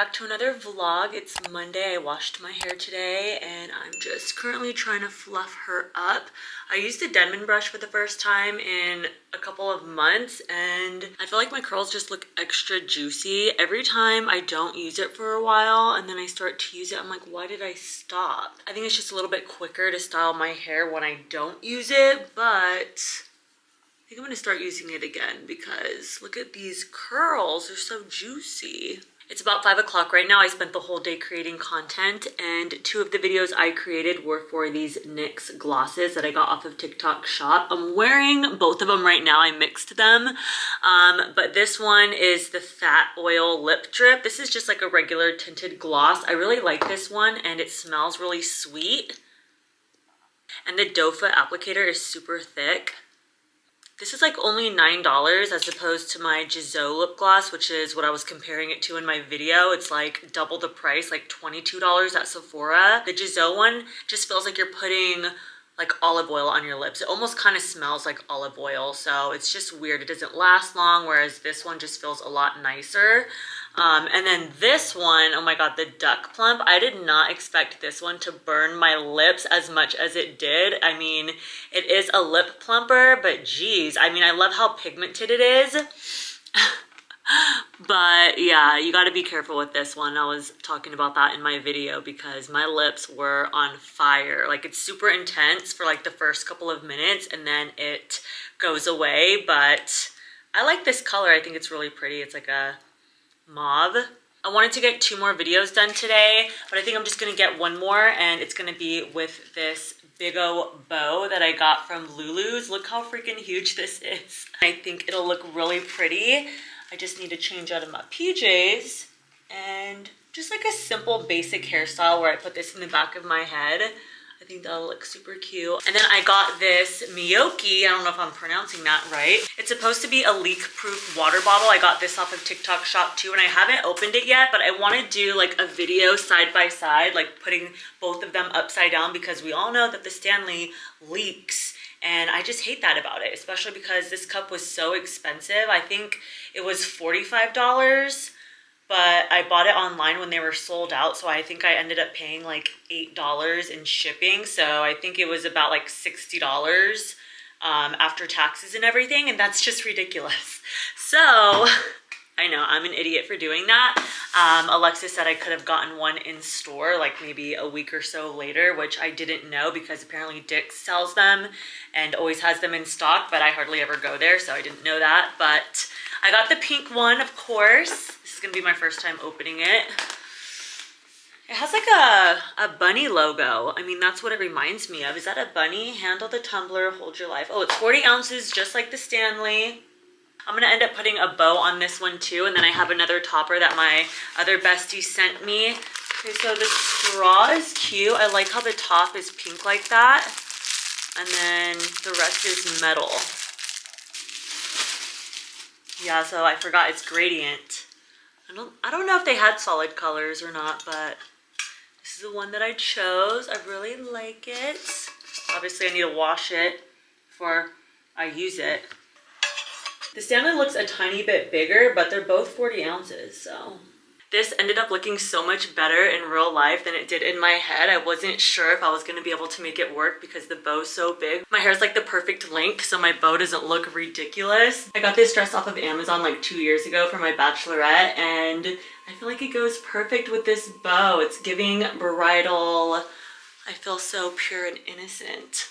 back to another vlog. It's Monday. I washed my hair today and I'm just currently trying to fluff her up. I used the Denman brush for the first time in a couple of months and I feel like my curls just look extra juicy. Every time I don't use it for a while and then I start to use it, I'm like, why did I stop? I think it's just a little bit quicker to style my hair when I don't use it, but I think I'm gonna start using it again because look at these curls, they're so juicy. It's about 5 o'clock right now. I spent the whole day creating content and 2 of the videos I created were for these NYX glosses that I got off of TikTok Shop. I'm wearing both of them right now. I mixed them. But this one is the Fat Oil Lip Drip. This is just like a regular tinted gloss. I really like this one and it smells really sweet. And the Dofa applicator is super thick. This is like only $9 as opposed to my Giselle lip gloss, which is what I was comparing it to in my video. It's like double the price, like $22 at Sephora. The Giselle one just feels like you're putting like olive oil on your lips. It almost kind of smells like olive oil, so it's just weird. It doesn't last long, whereas this one just feels a lot nicer. And then this one, oh my god, the Duck Plump. I did not expect this one to burn my lips as much as it did. I mean, it is a lip plumper, but geez, I mean, I love how pigmented it is. But yeah, you got to be careful with this one. I was talking about that in my video because my lips were on fire. Like, it's super intense for like the first couple of minutes and then it goes away. But I like this color. I think it's really pretty. It's like a mauve. I wanted to get 2 more videos done today, but I think I'm just gonna get one more and it's gonna be with this big O bow that I got from Lulu's. Look how freaking huge this is. I think it'll look really pretty. I just need to change out of my PJs and just like a simple basic hairstyle where I put this in the back of my head. I think that'll look super cute. And then I got this Miyoki, I don't know if I'm pronouncing that right. It's supposed to be a leak-proof water bottle. I got this off of TikTok Shop too, and I haven't opened it yet, but I want to do like a video side by side, like putting both of them upside down because we all know that the Stanley leaks. And I just hate that about it, especially because this cup was so expensive. I think it was $45. But I bought it online when they were sold out, so I think I ended up paying like $8 in shipping. So I think it was about like $60 after taxes and everything, and that's just ridiculous. So I know I'm an idiot for doing that. Alexis said I could have gotten one in store like maybe a week or so later, which I didn't know because apparently Dick's sells them and always has them in stock, but I hardly ever go there, so I didn't know that. But I got the pink one, of course. This is gonna be my first time opening it. It has like a bunny logo. I mean, that's what it reminds me of. Is that a bunny? Handle the tumbler, hold your life. Oh, it's 40 ounces, just like the Stanley. I'm gonna end up putting a bow on this one too, and then I have another topper that my other bestie sent me. Okay, so the straw is cute. I like how the top is pink like that, and then the rest is metal. Yeah, so I forgot it's gradient. I don't know if they had solid colors or not, but this is the one that I chose. I really like it. Obviously, I need to wash it before I use it. The Stanley looks a tiny bit bigger, but they're both 40 ounces, so. This ended up looking so much better in real life than it did in my head. I wasn't sure if I was gonna be able to make it work because the bow's so big. My hair's like the perfect length, so my bow doesn't look ridiculous. I got this dress off of Amazon like 2 years ago for my bachelorette, and I feel like it goes perfect with this bow. It's giving bridal. I feel so pure and innocent.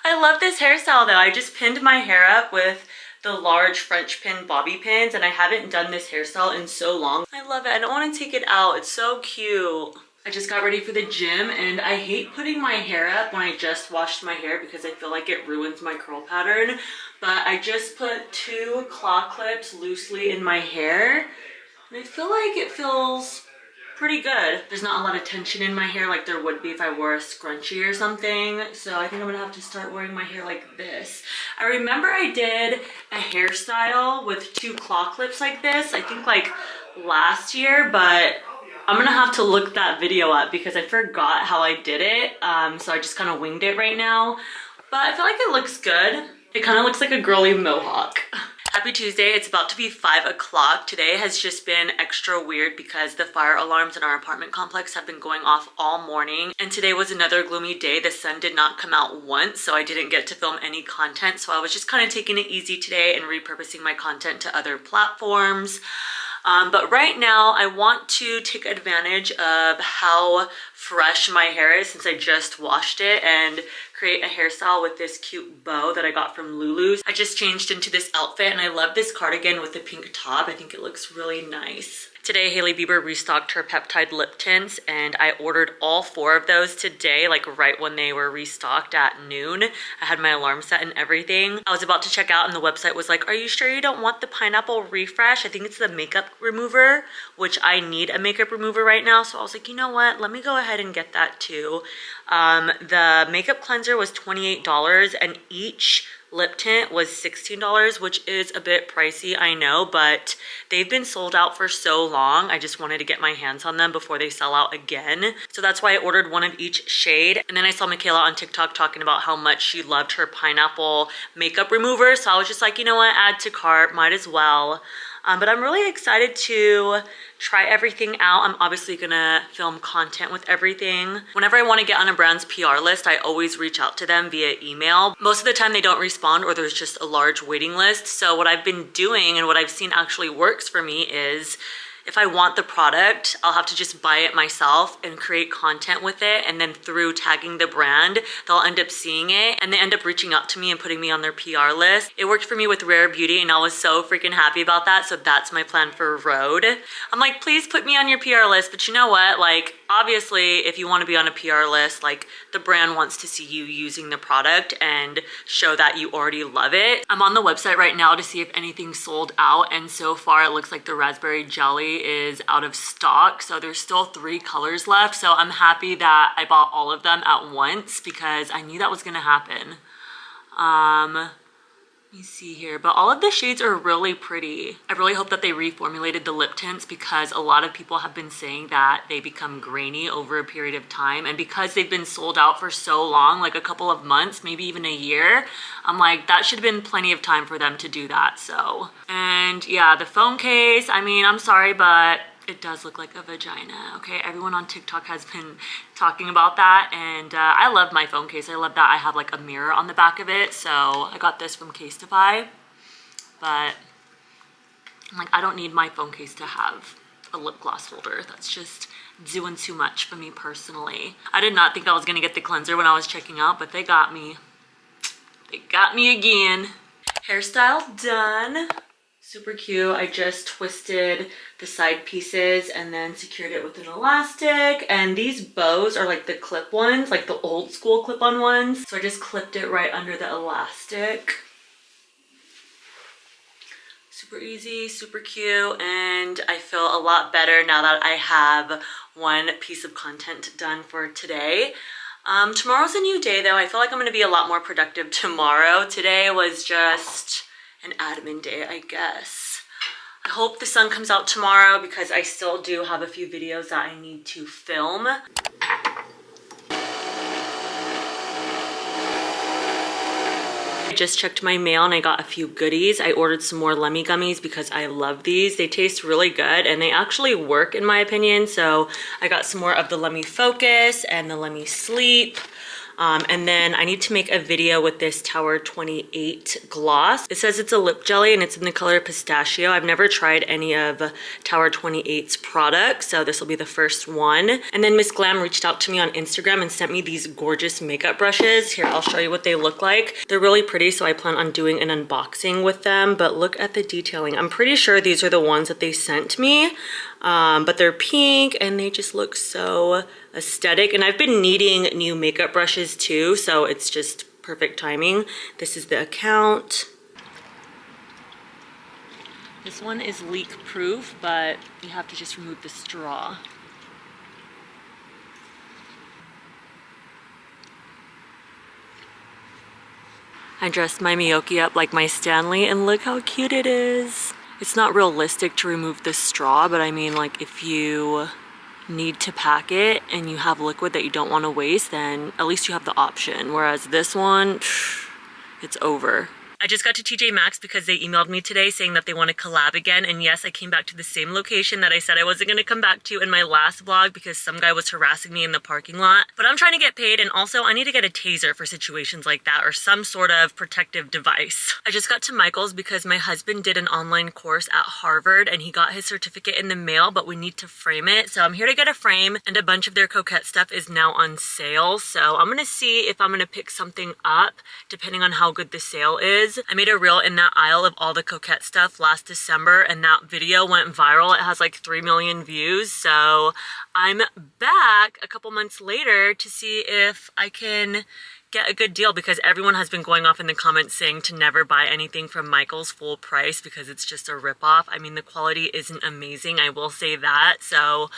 I love this hairstyle though. I just pinned my hair up with the large French pin bobby pins, and I haven't done this hairstyle in so long. I love it. I don't want to take it out. It's so cute. I just got ready for the gym, and I hate putting my hair up when I just washed my hair because I feel like it ruins my curl pattern. But I just put 2 claw clips loosely in my hair, and I feel like it feels pretty good. There's not a lot of tension in my hair like there would be if I wore a scrunchie or something. So I think I'm gonna have to start wearing my hair like this. I remember I did a hairstyle with 2 claw clips like this, I think like last year, but I'm gonna have to look that video up because I forgot how I did it. So I just kind of winged it right now. But I feel like it looks good. It kind of looks like a girly mohawk. Happy Tuesday. It's about to be 5 o'clock. Today has just been extra weird because the fire alarms in our apartment complex have been going off all morning. And today was another gloomy day. The sun did not come out once, so I didn't get to film any content. So I was just kind of taking it easy today and repurposing my content to other platforms. But right now I want to take advantage of how fresh my hair is since I just washed it and create a hairstyle with this cute bow that I got from Lulu's. I just changed into this outfit and I love this cardigan with the pink top. I think it looks really nice. Today, Hailey Bieber restocked her peptide lip tints and I ordered all 4 of those today, like right when they were restocked at noon. I had my alarm set and everything. I was about to check out and the website was like, are you sure you don't want the pineapple refresh? I think it's the makeup remover, which I need a makeup remover right now. So I was like, you know what? Let me go ahead and get that too. The makeup cleanser was $28 and each lip tint was $16, which is a bit pricey, I know, but they've been sold out for so long. I just wanted to get my hands on them before they sell out again. So that's why I ordered one of each shade. And then I saw Michaela on TikTok talking about how much she loved her pineapple makeup remover. So I was just like, you know what, add to cart, might as well. But I'm really excited to try everything out. I'm obviously gonna film content with everything. Whenever I wanna get on a brand's PR list, I always reach out to them via email. Most of the time they don't respond or there's just a large waiting list. So what I've been doing and what I've seen actually works for me is if I want the product, I'll have to just buy it myself and create content with it. And then through tagging the brand, they'll end up seeing it and they end up reaching out to me and putting me on their PR list. It worked for me with Rare Beauty and I was so freaking happy about that. So that's my plan for Rhode. I'm like, please put me on your PR list. But you know what? Like, obviously, if you want to be on a PR list, like the brand wants to see you using the product and show that you already love it. I'm on the website right now to see if anything's sold out. And so far it looks like the raspberry jelly is out of stock. So there's still 3 colors left. So I'm happy that I bought all of them at once because I knew that was gonna happen. Let me see here, but all of the shades are really pretty. I really hope that they reformulated the lip tints because a lot of people have been saying that they become grainy over a period of time. And because they've been sold out for so long, like a couple of months, maybe even a year, I'm like, that should have been plenty of time for them to do that, so. And yeah, the phone case, I mean, I'm sorry, but it does look like a vagina, okay? Everyone on TikTok has been talking about that and I love my phone case. I love that I have like a mirror on the back of it. So I got this from Casetify, but I'm like, I don't need my phone case to have a lip gloss holder. That's just doing too much for me personally. I did not think I was gonna get the cleanser when I was checking out, but they got me. They got me again. Hairstyle done. Super cute. I just twisted the side pieces and then secured it with an elastic. And these bows are like the clip ones, like the old school clip-on ones. So I just clipped it right under the elastic. Super easy, super cute, and I feel a lot better now that I have one piece of content done for today. Tomorrow's a new day though. I feel like I'm gonna be a lot more productive tomorrow. Today was just an admin day, I guess. I hope the sun comes out tomorrow because I still do have a few videos that I need to film. I just checked my mail and I got a few goodies. I ordered some more Lemmy gummies because I love these. They taste really good and they actually work in my opinion. So I got some more of the Lemmy Focus and the Lemmy Sleep. And then I need to make a video with this Tower 28 gloss. It says it's a lip jelly and it's in the color pistachio. I've never tried any of Tower 28's products, so this will be the first one. And then Miss Glam reached out to me on Instagram and sent me these gorgeous makeup brushes. Here, I'll show you what they look like. They're really pretty, so I plan on doing an unboxing with them, but look at the detailing. I'm pretty sure these are the ones that they sent me, but they're pink and they just look so aesthetic. And I've been needing new makeup brushes too, so it's just perfect timing. This is the account. This one is leak proof, but you have to just remove the straw. I dressed my Miyoki up like my Stanley and look how cute it is. It's not realistic to remove the straw, but I mean, like, if you need to pack it and you have liquid that you don't want to waste, then at least you have the option. Whereas this one, it's over. I just got to TJ Maxx because they emailed me today saying that they want to collab again. And yes, I came back to the same location that I said I wasn't going to come back to in my last vlog because some guy was harassing me in the parking lot. But I'm trying to get paid, and also I need to get a taser for situations like that or some sort of protective device. I just got to Michael's because my husband did an online course at Harvard and he got his certificate in the mail, but we need to frame it. So I'm here to get a frame, and a bunch of their Coquette stuff is now on sale. So I'm going to see if I'm going to pick something up depending on how good the sale is. I made a reel in that aisle of all the Coquette stuff last December, and that video went viral. It has like 3 million views. So I'm back a couple months later to see if I can get a good deal, because everyone has been going off in the comments saying to never buy anything from Michael's full price because it's just a ripoff. I mean, the quality isn't amazing, I will say that. So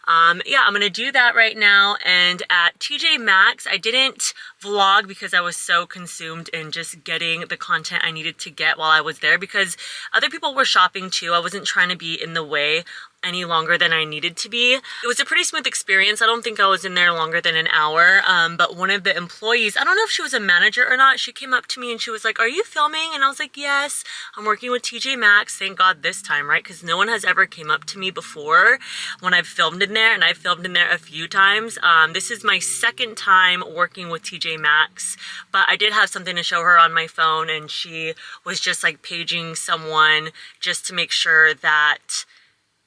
yeah, I'm gonna do that right now. And at TJ Maxx, I didn't vlog because I was so consumed in just getting the content I needed to get while I was there, because other people were shopping too. I wasn't trying to be in the way any longer than I needed to be. It was a pretty smooth experience. I don't think I was in there longer than an hour, but one of the employees, I don't know if she was a manager or not, she came up to me and she was like, "Are you filming?" And I was like, "Yes, I'm working with TJ Maxx." Thank God this time, right? Because no one has ever came up to me before when I've filmed in there, and I've filmed in there a few times. This is my second time working with TJ Maxx, but I did have something to show her on my phone, and she was just like paging someone just to make sure that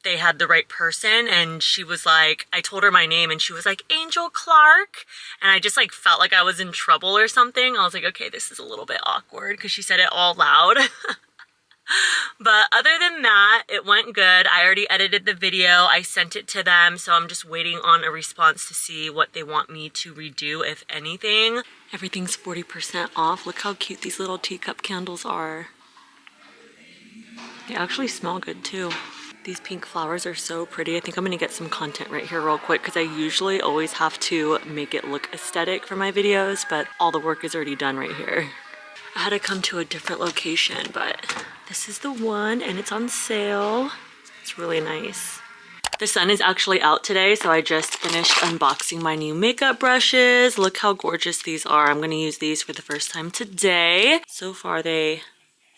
they had the right person. And she was like, I told her my name and she was like, "Angel Clark," and I just like felt like I was in trouble or something. I was like, okay, this is a little bit awkward because she said it all loud. But other than that, it went good. I already edited the video, I sent it to them, so I'm just waiting on a response to see what they want me to redo, if anything. Everything's 40% off. Look how cute these little teacup candles are. They actually smell good too. These pink flowers are so pretty. I think I'm gonna get some content right here real quick because I usually always have to make it look aesthetic for my videos, but all the work is already done right here. I had to come to a different location, but this is the one and it's on sale. It's really nice. The sun is actually out today, so I just finished unboxing my new makeup brushes. Look how gorgeous these are. I'm gonna use these for the first time today. So far they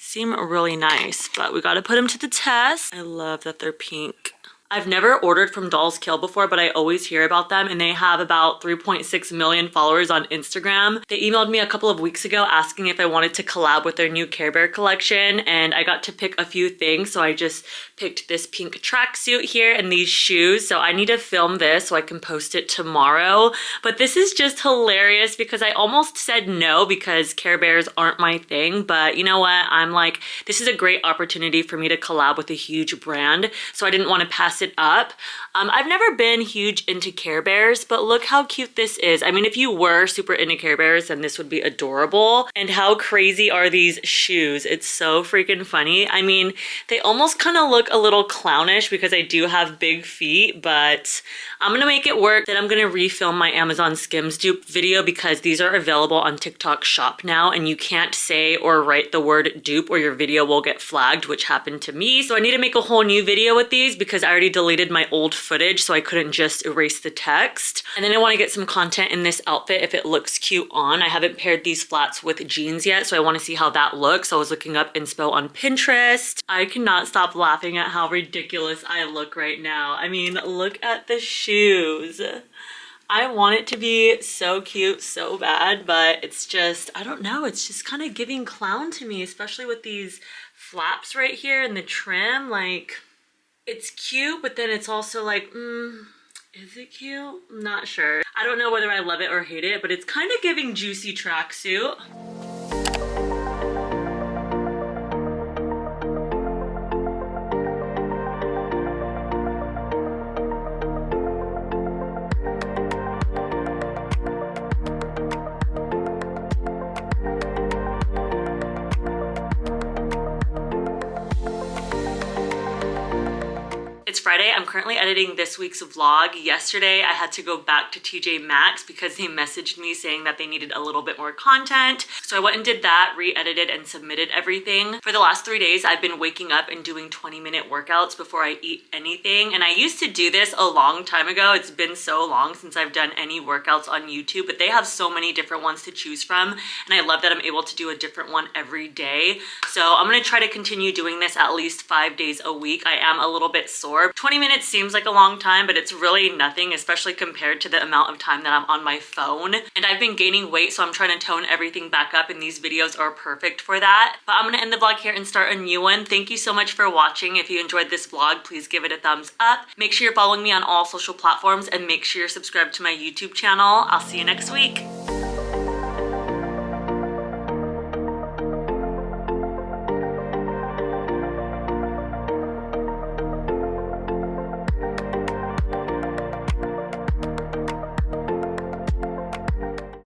seem really nice, but we gotta put them to the test. I love that they're pink. I've never ordered from Dolls Kill before, but I always hear about them, and they have about 3.6 million followers on Instagram. They emailed me a couple of weeks ago asking if I wanted to collab with their new Care Bear collection, and I got to pick a few things, so I just picked this pink tracksuit here and these shoes. So I need to film this so I can post it tomorrow. But this is just hilarious because I almost said no because Care Bears aren't my thing, but you know what? I'm like, this is a great opportunity for me to collab with a huge brand, so I didn't want to pass it up. I've never been huge into Care Bears, but look how cute this is. I mean, if you were super into Care Bears, then this would be adorable. And how crazy are these shoes? It's so freaking funny. I mean, they almost kind of look a little clownish because I do have big feet, but I'm gonna make it work. Then I'm gonna refilm my Amazon Skims dupe video because these are available on TikTok Shop now, and you can't say or write the word dupe or your video will get flagged, which happened to me. So I need to make a whole new video with these because I already deleted my old footage, so I couldn't just erase the text. And then I want to get some content in this outfit if it looks cute on. I haven't paired these flats with jeans yet, so I want to see how that looks. So I was looking up inspo on Pinterest. I cannot stop laughing at how ridiculous I look right now. I mean, look at the shoes. I want it to be so cute so bad, but it's just, I don't know, it's just kind of giving clown to me, especially with these flaps right here and the trim. Like, it's cute, but then it's also like, is it cute? I'm not sure. I don't know whether I love it or hate it, but it's kind of giving juicy tracksuit. Friday. I'm currently editing this week's vlog. Yesterday, I had to go back to TJ Maxx because they messaged me saying that they needed a little bit more content. So I went and did that, re-edited and submitted everything. For the last 3 days, I've been waking up and doing 20-minute workouts before I eat anything. And I used to do this a long time ago. It's been so long since I've done any workouts on YouTube, but they have so many different ones to choose from. And I love that I'm able to do a different one every day. So I'm gonna try to continue doing this at least 5 days a week. I am a little bit sore. 20 minutes seems like a long time, but it's really nothing, especially compared to the amount of time that I'm on my phone. And I've been gaining weight, so I'm trying to tone everything back up, and these videos are perfect for that. But I'm gonna end the vlog here and start a new one. Thank you so much for watching. If you enjoyed this vlog, please give it a thumbs up. Make sure you're following me on all social platforms, and make sure you're subscribed to my YouTube channel. I'll see you next week.